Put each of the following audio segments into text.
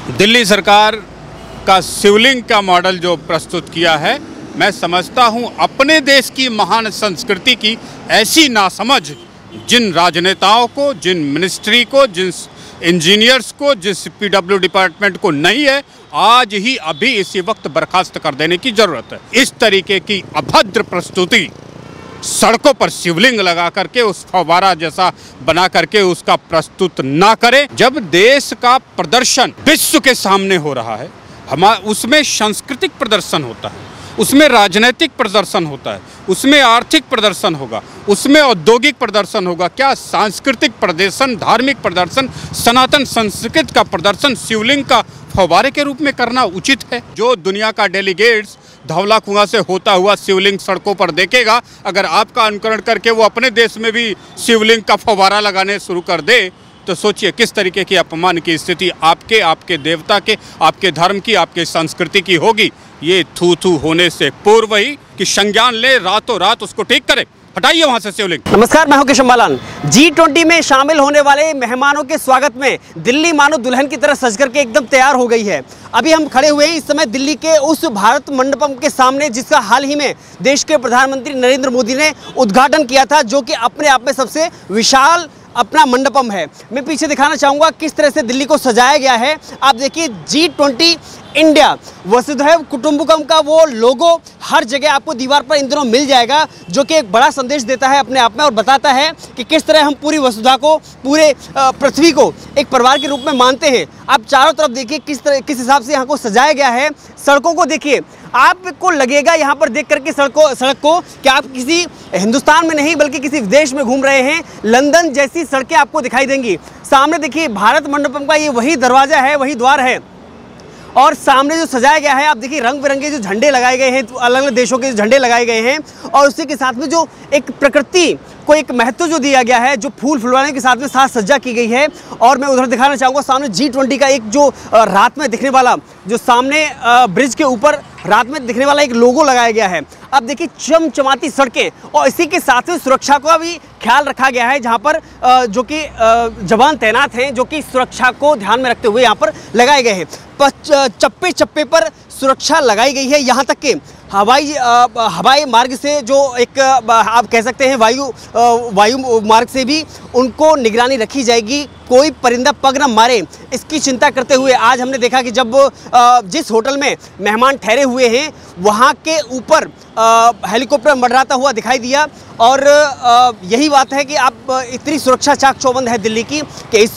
दिल्ली सरकार का शिवलिंग का मॉडल जो प्रस्तुत किया है, मैं समझता हूं अपने देश की महान संस्कृति की ऐसी नासमझ जिन राजनेताओं को, जिन मिनिस्ट्री को, जिन इंजीनियर्स को, जिस पीडब्ल्यू डिपार्टमेंट को नहीं है, आज ही अभी इसी वक्त बर्खास्त कर देने की जरूरत है। इस तरीके की अभद्र प्रस्तुति सड़कों पर शिवलिंग लगा करके उस फव्वारा जैसा बना करके उसका प्रस्तुत ना करें। जब देश का प्रदर्शन विश्व के सामने हो रहा है, उसमें सांस्कृतिक प्रदर्शन होता है, उसमें राजनीतिक प्रदर्शन होता है, उसमें आर्थिक प्रदर्शन होगा, उसमें औद्योगिक प्रदर्शन होगा। क्या सांस्कृतिक प्रदर्शन, धार्मिक प्रदर्शन, सनातन संस्कृति का प्रदर्शन शिवलिंग का फव्वारे के रूप में करना उचित है? जो दुनिया का डेलीगेट्स धौला कुआं से होता हुआ शिवलिंग सड़कों पर देखेगा, अगर आपका अनुकरण करके वो अपने देश में भी शिवलिंग का फव्वारा लगाने शुरू कर दे, तो सोचिए किस तरीके की अपमान की स्थिति आपके देवता के, आपके धर्म की, आपके संस्कृति की होगी। ये थू थू होने से पूर्व ही कि संज्ञान ले, रातों रात उसको ठीक करे। हटाइए वहां से शिवलिंग। नमस्कार, मैं हूं केशव बालान। G20 में शामिल होने वाले मेहमानों के स्वागत में दिल्ली मानो दुल्हन की तरह सज करके एकदम तैयार हो गई है। अभी हम खड़े हुए हैं इस समय दिल्ली के उस भारत मंडपम के सामने, जिसका हाल ही में देश के प्रधानमंत्री नरेंद्र मोदी ने उद्घाटन किया था, जो कि अपने आप में सबसे विशाल अपना मंडपम है। मैं पीछे दिखाना चाहूँगा किस तरह से दिल्ली को सजाया गया है। आप देखिए, G20 इंडिया वसुधैव कुटुंबकम का वो लोगो हर जगह आपको दीवार पर इन दिनों मिल जाएगा, जो कि एक बड़ा संदेश देता है अपने आप में और बताता है कि किस तरह हम पूरी वसुधा को, पूरे पृथ्वी को एक परिवार के रूप में मानते हैं। आप चारों तरफ देखिए किस हिसाब से यहाँ को सजाया गया है। सड़कों को देखिए, आपको लगेगा यहाँ पर देख करके सड़क को कि आप किसी हिंदुस्तान में नहीं बल्कि किसी विदेश में घूम रहे हैं। लंदन जैसी सड़कें आपको दिखाई देंगी। सामने देखिए, भारत मंडपम का ये वही दरवाज़ा है, वही द्वार है, और सामने जो सजाया गया है, आप देखिए रंग बिरंगे जो झंडे लगाए गए हैं, अलग अलग देशों के झंडे लगाए गए हैं, और उसी के साथ में जो एक प्रकृति को एक महत्व जो दिया गया है, जो फूल फुलवाने के साथ में साज सज्जा की गई है। और मैं उधर दिखाना चाहूँगा सामने G20 का एक जो रात में दिखने वाला, जो सामने ब्रिज के ऊपर रात में दिखने वाला एक लोगो लगाया गया है। अब देखिए चमचमाती सड़कें, और इसी के साथ में सुरक्षा का भी ख्याल रखा गया है, जहाँ पर जो कि जवान तैनात हैं, जो कि सुरक्षा को ध्यान में रखते हुए यहाँ पर लगाए गए हैं। चप्पे चप्पे पर सुरक्षा लगाई गई है। यहाँ तक कि हवाई मार्ग से जो एक आप कह सकते हैं वायु मार्ग से भी उनको निगरानी रखी जाएगी, कोई परिंदा पग न मारे, इसकी चिंता करते हुए आज हमने देखा कि जब जिस होटल में मेहमान ठहरे हुए हैं वहाँ के ऊपर हेलीकॉप्टर मंडराता हुआ दिखाई दिया। और यही बात है कि आप इतनी सुरक्षा चाक चौबंद है दिल्ली की कि इस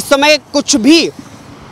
समय कुछ भी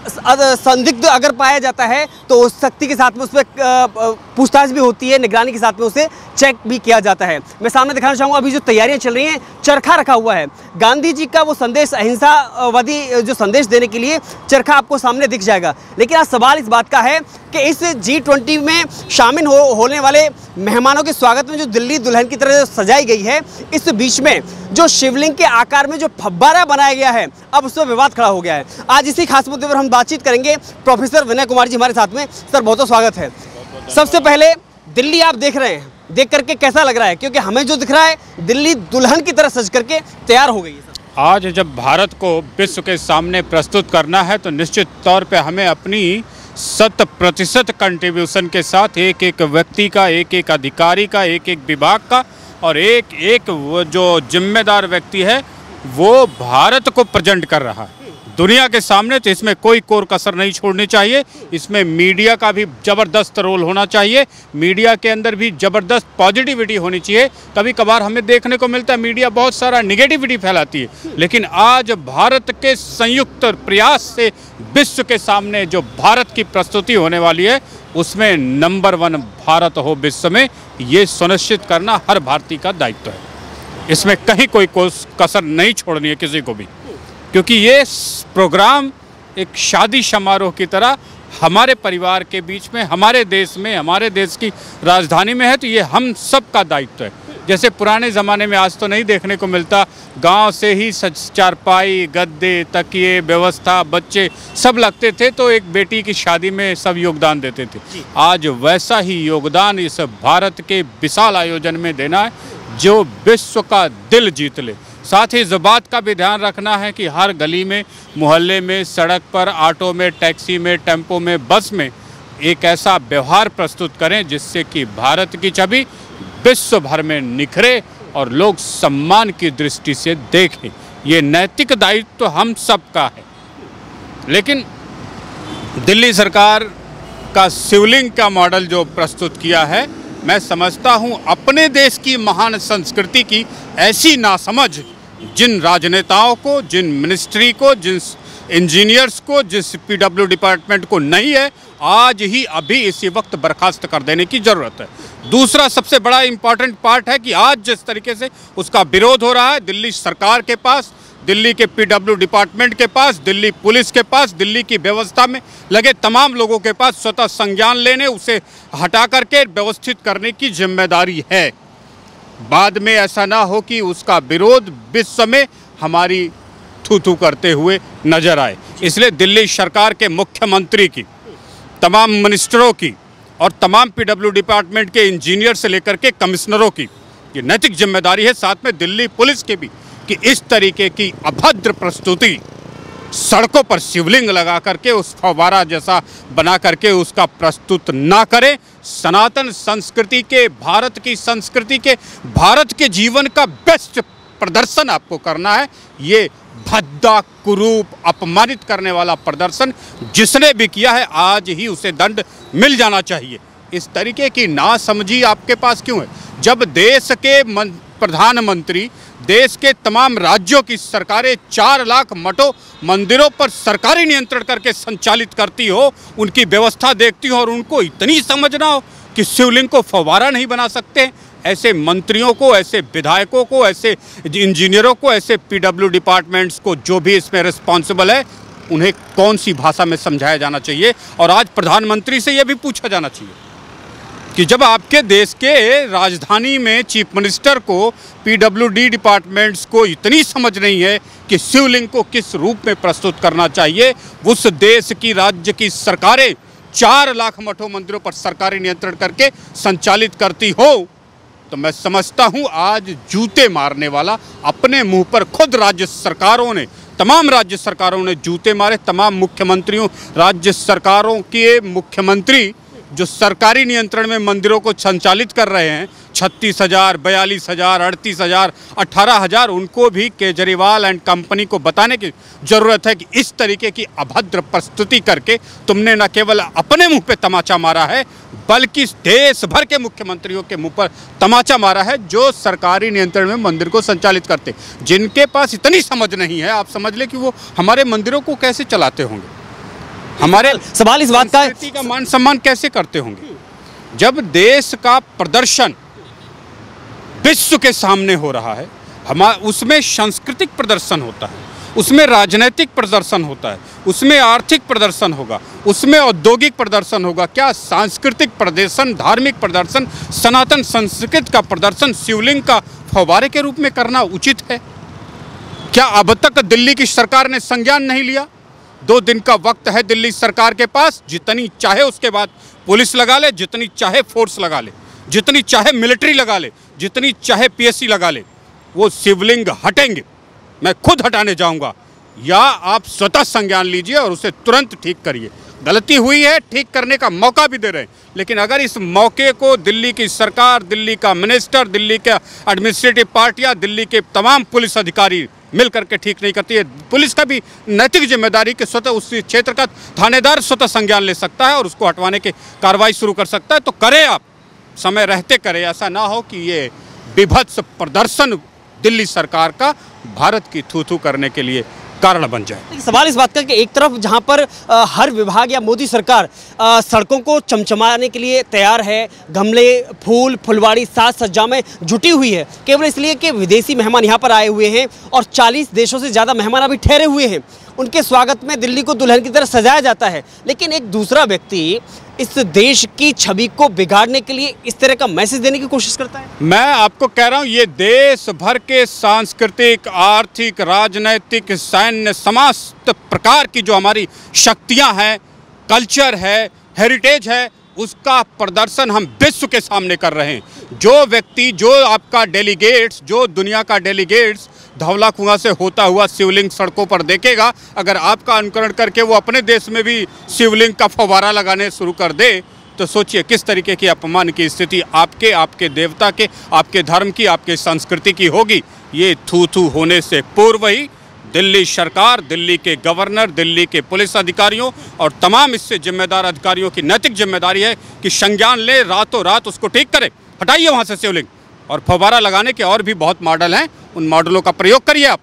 संदिग्ध अगर पाया जाता है तो उस शक्ति के साथ में उस पर पूछताछ भी होती है, निगरानी के साथ में उसे चेक भी किया जाता है। मैं सामने दिखाना चाहूँगा, अभी जो तैयारियां चल रही हैं, चरखा रखा हुआ है। गांधी जी का वो संदेश, अहिंसावादी जो संदेश देने के लिए चरखा आपको सामने दिख जाएगा। लेकिन आज सवाल इस बात का है कि इस G20 में शामिल होने वाले मेहमानों के स्वागत में जो दिल्ली दुल्हन की तरह सजाई गई है, इस बीच में जो शिवलिंग के आकार में जो फव्वारा बनाया गया है, अब उस पर विवाद खड़ा हो गया है। आज इसी खास मुद्दे पर हम बातचीत करेंगे। प्रोफेसर विनय कुमार जी हमारे साथ में। सर, बहुत बहुत स्वागत है। सबसे पहले दिल्ली आप देख रहे हैं, देख करके कैसा लग रहा है? क्योंकि हमें जो दिख रहा है, दिल्ली दुल्हन की तरह सज करके तैयार हो गई है। सर, आज जब भारत को विश्व के सामने प्रस्तुत करना है तो निश्चित तौर पे हमें अपनी 100% कंट्रीब्यूशन के साथ एक एक व्यक्ति का, एक एक अधिकारी का, एक एक विभाग का और एक एक वो जो जिम्मेदार व्यक्ति है वो भारत को प्रेजेंट कर रहा है दुनिया के सामने, तो इसमें कोई कोर कसर नहीं छोड़नी चाहिए। इसमें मीडिया का भी ज़बरदस्त रोल होना चाहिए, मीडिया के अंदर भी ज़बरदस्त पॉजिटिविटी होनी चाहिए। कभी कभार हमें देखने को मिलता है मीडिया बहुत सारा निगेटिविटी फैलाती है, लेकिन आज भारत के संयुक्त प्रयास से विश्व के सामने जो भारत की प्रस्तुति होने वाली है, उसमें नंबर 1 भारत हो विश्व में, ये सुनिश्चित करना हर भारतीय का दायित्व है। इसमें कहीं कोई कसर नहीं छोड़नी है किसी को भी, क्योंकि ये प्रोग्राम एक शादी समारोह की तरह हमारे परिवार के बीच में, हमारे देश में, हमारे देश की राजधानी में है, तो ये हम सब का दायित्व है। जैसे पुराने ज़माने में, आज तो नहीं देखने को मिलता, गांव से ही चारपाई, गद्दे, तकिए, व्यवस्था, बच्चे सब लगते थे, तो एक बेटी की शादी में सब योगदान देते थे। आज वैसा ही योगदान इस भारत के विशाल आयोजन में देना है, जो विश्व का दिल जीत ले। साथ ही इस बात का भी ध्यान रखना है कि हर गली में, मोहल्ले में, सड़क पर, ऑटो में, टैक्सी में, टेम्पो में, बस में एक ऐसा व्यवहार प्रस्तुत करें जिससे कि भारत की छवि विश्व भर में निखरे और लोग सम्मान की दृष्टि से देखें। ये नैतिक दायित्व तो हम सबका है। लेकिन दिल्ली सरकार का शिवलिंग का मॉडल जो प्रस्तुत किया है, मैं समझता हूं अपने देश की महान संस्कृति की ऐसी नासमझ जिन राजनेताओं को, जिन मिनिस्ट्री को, जिन इंजीनियर्स को, जिस पीडब्ल्यू डिपार्टमेंट को नहीं है, आज ही अभी इसी वक्त बर्खास्त कर देने की ज़रूरत है। दूसरा सबसे बड़ा इम्पॉर्टेंट पार्ट है कि आज जिस तरीके से उसका विरोध हो रहा है दिल्ली सरकार के पास, दिल्ली के पीडब्ल्यू डिपार्टमेंट के पास, दिल्ली पुलिस के पास, दिल्ली की व्यवस्था में लगे तमाम लोगों के पास स्वतः संज्ञान लेने, उसे हटा करके व्यवस्थित करने की जिम्मेदारी है। बाद में ऐसा ना हो कि उसका विरोध विश्व में हमारी थू करते हुए नजर आए। इसलिए दिल्ली सरकार के मुख्यमंत्री की, तमाम मिनिस्टरों की और तमाम पीडब्ल्यू डिपार्टमेंट के इंजीनियर से लेकर के कमिश्नरों की ये नैतिक जिम्मेदारी है, साथ में दिल्ली पुलिस की भी, कि इस तरीके की अभद्र प्रस्तुति सड़कों पर शिवलिंग लगा करके उस फव्वारा जैसा बना करके उसका प्रस्तुत ना करें। सनातन संस्कृति के, भारत की संस्कृति के, भारत के जीवन का बेस्ट प्रदर्शन आपको करना है। ये भद्दा, कुरूप, अपमानित करने वाला प्रदर्शन जिसने भी किया है आज ही उसे दंड मिल जाना चाहिए। इस तरीके की नासमझी आपके पास क्यों है? जब देश के प्रधानमंत्री, देश के तमाम राज्यों की सरकारें 4 लाख मठों, मंदिरों पर सरकारी नियंत्रण करके संचालित करती हो, उनकी व्यवस्था देखती हो और उनको इतनी समझ ना हो कि शिवलिंग को फव्वारा नहीं बना सकते, ऐसे मंत्रियों को, ऐसे विधायकों को, ऐसे इंजीनियरों को, ऐसे पीडब्ल्यू डिपार्टमेंट्स को, जो भी इसमें रिस्पॉन्सिबल है, उन्हें कौन सी भाषा में समझाया जाना चाहिए? और आज प्रधानमंत्री से यह भी पूछा जाना चाहिए कि जब आपके देश के राजधानी में चीफ मिनिस्टर को, पीडब्ल्यूडी डिपार्टमेंट्स को इतनी समझ नहीं है कि शिवलिंग को किस रूप में प्रस्तुत करना चाहिए, उस देश की, राज्य की सरकारें 4 लाख मठों, मंदिरों पर सरकारी नियंत्रण करके संचालित करती हो, तो मैं समझता हूं आज जूते मारने वाला अपने मुंह पर खुद राज्य सरकारों ने, तमाम राज्य सरकारों ने जूते मारे। तमाम मुख्यमंत्रियों, राज्य सरकारों के मुख्यमंत्री जो सरकारी नियंत्रण में मंदिरों को संचालित कर रहे हैं, 36,000, 42,000, 38,000, 18,000, उनको भी केजरीवाल एंड कंपनी को बताने की ज़रूरत है कि इस तरीके की अभद्र प्रस्तुति करके तुमने न केवल अपने मुंह पे तमाचा मारा है, बल्कि देश भर के मुख्यमंत्रियों के मुंह पर तमाचा मारा है जो सरकारी नियंत्रण में मंदिर को संचालित करते। जिनके पास इतनी समझ नहीं है, आप समझ लें कि वो हमारे मंदिरों को कैसे चलाते होंगे, हमारे सवाल इस बात का मान सम्मान कैसे करते होंगे। जब देश का प्रदर्शन विश्व के सामने हो रहा है, उसमें सांस्कृतिक प्रदर्शन होता है, उसमें राजनीतिक प्रदर्शन होता है, उसमें आर्थिक प्रदर्शन होगा, उसमें औद्योगिक प्रदर्शन होगा, क्या सांस्कृतिक प्रदर्शन, धार्मिक प्रदर्शन, सनातन संस्कृति का प्रदर्शन शिवलिंग का फव्वारे के रूप में करना उचित है? क्या अब तक दिल्ली की सरकार ने संज्ञान नहीं लिया? 2 दिन का वक्त है दिल्ली सरकार के पास, जितनी चाहे उसके बाद पुलिस लगा ले, जितनी चाहे फोर्स लगा ले, जितनी चाहे मिलिट्री लगा ले, जितनी चाहे पीएससी लगा ले, वो शिवलिंग हटेंगे। मैं खुद हटाने जाऊंगा, या आप स्वतः संज्ञान लीजिए और उसे तुरंत ठीक करिए। गलती हुई है, ठीक करने का मौका भी दे रहे हैं, लेकिन अगर इस मौके को दिल्ली की सरकार, दिल्ली का मिनिस्टर, दिल्ली का एडमिनिस्ट्रेटिव पार्टियां, दिल्ली के तमाम पुलिस अधिकारी मिल करके ठीक नहीं करती है, पुलिस का भी नैतिक जिम्मेदारी कि स्वतः उस क्षेत्र का थानेदार स्वतः संज्ञान ले सकता है और उसको हटवाने की कार्रवाई शुरू कर सकता है, तो करें, आप समय रहते करें। ऐसा ना हो कि ये विभत्स प्रदर्शन दिल्ली सरकार का भारत की थू करने के लिए कारण बन जाए। सवाल इस बात का कि एक तरफ जहां पर हर विभाग या मोदी सरकार सड़कों को चमचमाने के लिए तैयार है, गमले, फूल, फुलवाड़ी, साज सज्जा में जुटी हुई है, केवल इसलिए कि विदेशी मेहमान यहां पर आए हुए हैं और 40 देशों से ज़्यादा मेहमान अभी ठहरे हुए हैं, उनके स्वागत में दिल्ली को दुल्हन की तरह सजाया जाता है। लेकिन एक दूसरा व्यक्ति इस देश की छवि को बिगाड़ने के लिए इस तरह का मैसेज देने की कोशिश करता है। मैं आपको कह रहा हूं, ये देश भर के सांस्कृतिक, आर्थिक, राजनैतिक, सैन्य, समस्त प्रकार की जो हमारी शक्तियां हैं, कल्चर है, हेरिटेज है, उसका प्रदर्शन हम विश्व के सामने कर रहे हैं। जो व्यक्ति, जो आपका डेलीगेट्स, जो दुनिया का डेलीगेट्स, धवला कुआं से होता हुआ शिवलिंग सड़कों पर देखेगा, अगर आपका अनुकरण करके वो अपने देश में भी शिवलिंग का फव्वारा लगाने शुरू कर दे तो सोचिए किस तरीके की अपमान की स्थिति आपके देवता के, आपके धर्म की, आपके संस्कृति की होगी। ये थू थू होने से पूर्व ही दिल्ली सरकार, दिल्ली के गवर्नर, दिल्ली के पुलिस अधिकारियों और तमाम इससे जिम्मेदार अधिकारियों की नैतिक जिम्मेदारी है कि संज्ञान ले, रातों रात उसको ठीक करे। हटाइए वहाँ से शिवलिंग, और फव्वारा लगाने के और भी बहुत मॉडल हैं, उन मॉडलों का प्रयोग करिए आप।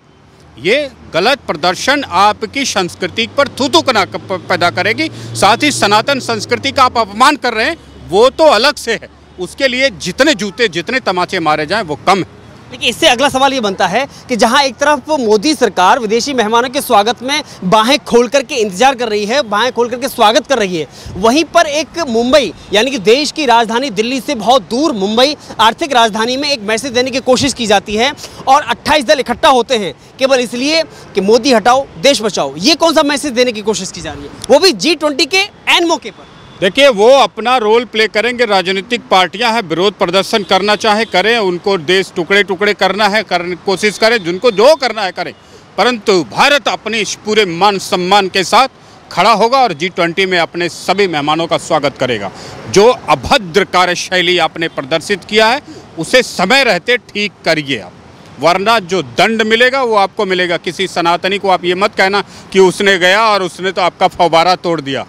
ये गलत प्रदर्शन आपकी संस्कृति पर थू-थू पैदा करेगी, साथ ही सनातन संस्कृति का आप अपमान कर रहे हैं, वो तो अलग से है। उसके लिए जितने जूते, जितने तमाचे मारे जाएं वो कम है। लेकिन इससे अगला सवाल ये बनता है कि जहां एक तरफ मोदी सरकार विदेशी मेहमानों के स्वागत में बाहें खोल करके इंतजार कर रही है, बाहें खोल करके स्वागत कर रही है, वहीं पर एक मुंबई यानी कि देश की राजधानी दिल्ली से बहुत दूर मुंबई आर्थिक राजधानी में एक मैसेज देने की कोशिश की जाती है और 28 दल इकट्ठा होते हैं केवल इसलिए कि मोदी हटाओ देश बचाओ। ये कौन सा मैसेज देने की कोशिश की जा रही है, वो भी G20 के एन मौके पर? देखिए, वो अपना रोल प्ले करेंगे। राजनीतिक पार्टियां हैं, विरोध प्रदर्शन करना चाहे करें, उनको देश टुकड़े टुकड़े करना है कोशिश करें, जिनको जो करना है करें, परंतु भारत अपने इस पूरे मान सम्मान के साथ खड़ा होगा और G20 में अपने सभी मेहमानों का स्वागत करेगा। जो अभद्र कार्यशैली आपने प्रदर्शित किया है उसे समय रहते ठीक करिए आप, वरना जो दंड मिलेगा वो आपको मिलेगा। किसी सनातनी को आप ये मत कहना कि उसने गया और उसने तो आपका फव्वारा तोड़ दिया।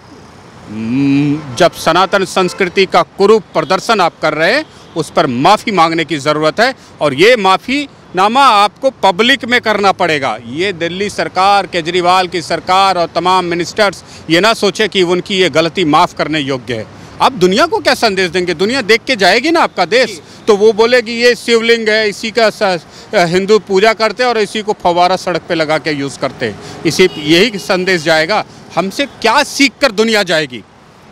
जब सनातन संस्कृति का कुरूप प्रदर्शन आप कर रहे हैं उस पर माफ़ी मांगने की ज़रूरत है, और ये माफ़ीनामा आपको पब्लिक में करना पड़ेगा। ये दिल्ली सरकार, केजरीवाल की सरकार और तमाम मिनिस्टर्स ये ना सोचे कि उनकी ये गलती माफ़ करने योग्य है। आप दुनिया को क्या संदेश देंगे? दुनिया देख के जाएगी ना आपका देश, तो वो बोलेगी ये शिवलिंग है, इसी का हिंदू पूजा करते हैं और इसी को फव्वारा सड़क पे लगा के यूज़ करते हैं, इसी यही संदेश जाएगा। हमसे क्या सीख कर दुनिया जाएगी?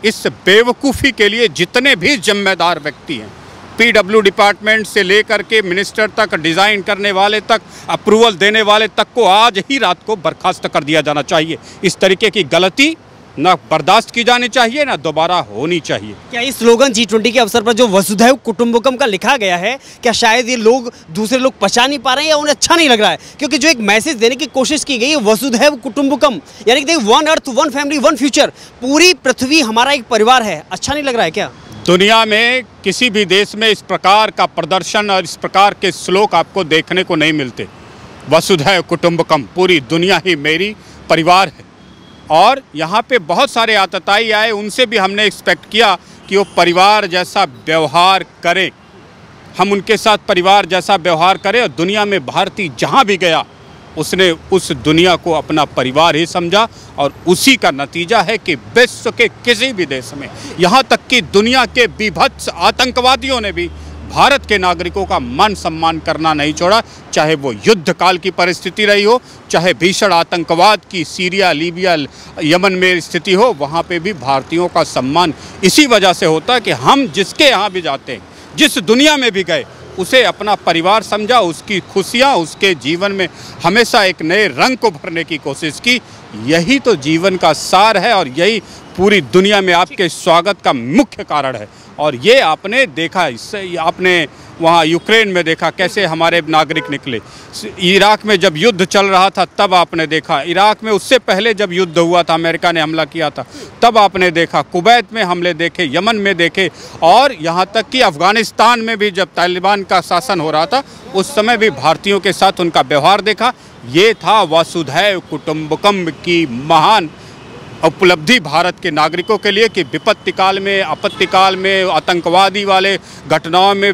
इस बेवकूफ़ी के लिए जितने भी जिम्मेदार व्यक्ति हैं, PW डिपार्टमेंट से लेकर के मिनिस्टर तक, डिज़ाइन करने वाले तक, अप्रूवल देने वाले तक को आज ही रात को बर्खास्त कर दिया जाना चाहिए। इस तरीके की गलती ना बर्दाश्त की जानी चाहिए, ना दोबारा होनी चाहिए। क्या इस स्लोगन G20 के अवसर पर जो वसुधैव कुटुंबकम का लिखा गया है, क्या शायद ये लोग दूसरे लोग पहचान नहीं पा रहे हैं या उन्हें अच्छा नहीं लग रहा है? क्योंकि जो एक मैसेज देने की कोशिश की गई है वसुधैव कुटुंबकम, यानी कि one earth, one family, one future, पूरी पृथ्वी हमारा एक परिवार है, अच्छा नहीं लग रहा है क्या? दुनिया में किसी भी देश में इस प्रकार का प्रदर्शन और इस प्रकार के श्लोक आपको देखने को नहीं मिलते। वसुधैव कुटुंबकम, पूरी दुनिया ही मेरी परिवार है। और यहाँ पे बहुत सारे आतताई आए, उनसे भी हमने एक्सपेक्ट किया कि वो परिवार जैसा व्यवहार करें, हम उनके साथ परिवार जैसा व्यवहार करें। और दुनिया में भारतीय जहाँ भी गया उसने उस दुनिया को अपना परिवार ही समझा, और उसी का नतीजा है कि विश्व के किसी भी देश में, यहाँ तक कि दुनिया के बीभत्स आतंकवादियों ने भी भारत के नागरिकों का मान सम्मान करना नहीं छोड़ा, चाहे वो युद्ध काल की परिस्थिति रही हो, चाहे भीषण आतंकवाद की सीरिया, लीबिया, यमन में स्थिति हो, वहाँ पे भी भारतीयों का सम्मान इसी वजह से होता है कि हम जिसके यहाँ भी जाते हैं, जिस दुनिया में भी गए, उसे अपना परिवार समझा, उसकी खुशियाँ, उसके जीवन में हमेशा एक नए रंग को भरने की कोशिश की। यही तो जीवन का सार है और यही पूरी दुनिया में आपके स्वागत का मुख्य कारण है। और ये आपने देखा, इससे आपने वहाँ यूक्रेन में देखा कैसे हमारे नागरिक निकले, इराक में जब युद्ध चल रहा था तब आपने देखा, इराक में उससे पहले जब युद्ध हुआ था, अमेरिका ने हमला किया था, तब आपने देखा, कुवैत में हमले देखे, यमन में देखे, और यहाँ तक कि अफ़गानिस्तान में भी जब तालिबान का शासन हो रहा था उस समय भी भारतीयों के साथ उनका व्यवहार देखा। ये था वसुधैव कुटुंबकम की महान उपलब्धि भारत के नागरिकों के लिए कि विपत्ति काल में, आपत्ति काल में, आतंकवादी वाले घटनाओं में,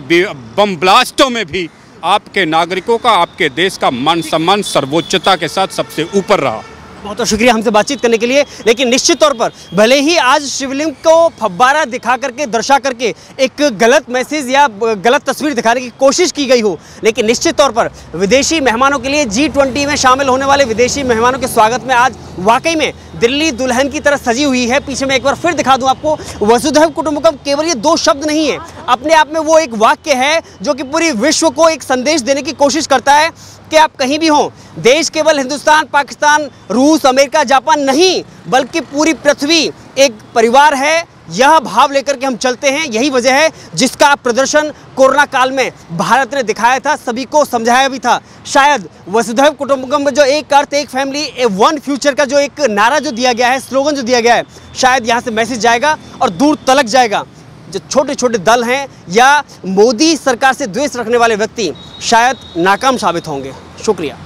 बम ब्लास्टों में भी आपके नागरिकों का, आपके देश का मान सम्मान सर्वोच्चता के साथ सबसे ऊपर रहा। बहुत बहुत शुक्रिया हमसे बातचीत करने के लिए। लेकिन निश्चित तौर पर भले ही आज शिवलिंग को फव्वारा दिखा करके, दर्शा करके एक गलत मैसेज या गलत तस्वीर दिखाने की कोशिश की गई हो, लेकिन निश्चित तौर पर विदेशी मेहमानों के लिए G20 में शामिल होने वाले विदेशी मेहमानों के स्वागत में आज वाकई में दिल्ली दुल्हन की तरह सजी हुई है। पीछे मैं एक बार फिर दिखा दूं आपको, वसुधैव कुटुंबकम केवल ये दो शब्द नहीं है, अपने आप में वो एक वाक्य है जो कि पूरी विश्व को एक संदेश देने की कोशिश करता है कि आप कहीं भी हों, देश केवल हिंदुस्तान, पाकिस्तान, रूस, अमेरिका, जापान नहीं, बल्कि पूरी पृथ्वी एक परिवार है, यह भाव लेकर के हम चलते हैं। यही वजह है जिसका प्रदर्शन कोरोना काल में भारत ने दिखाया था, सभी को समझाया भी था। शायद वसुधैव कुटुंबकम में जो एक अर्थ एक फैमिली वन फ्यूचर का जो एक नारा जो दिया गया है, स्लोगन जो दिया गया है, शायद यहाँ से मैसेज जाएगा और दूर तलक जाएगा। जो छोटे छोटे दल हैं या मोदी सरकार से द्वेष रखने वाले व्यक्ति शायद नाकाम साबित होंगे। शुक्रिया।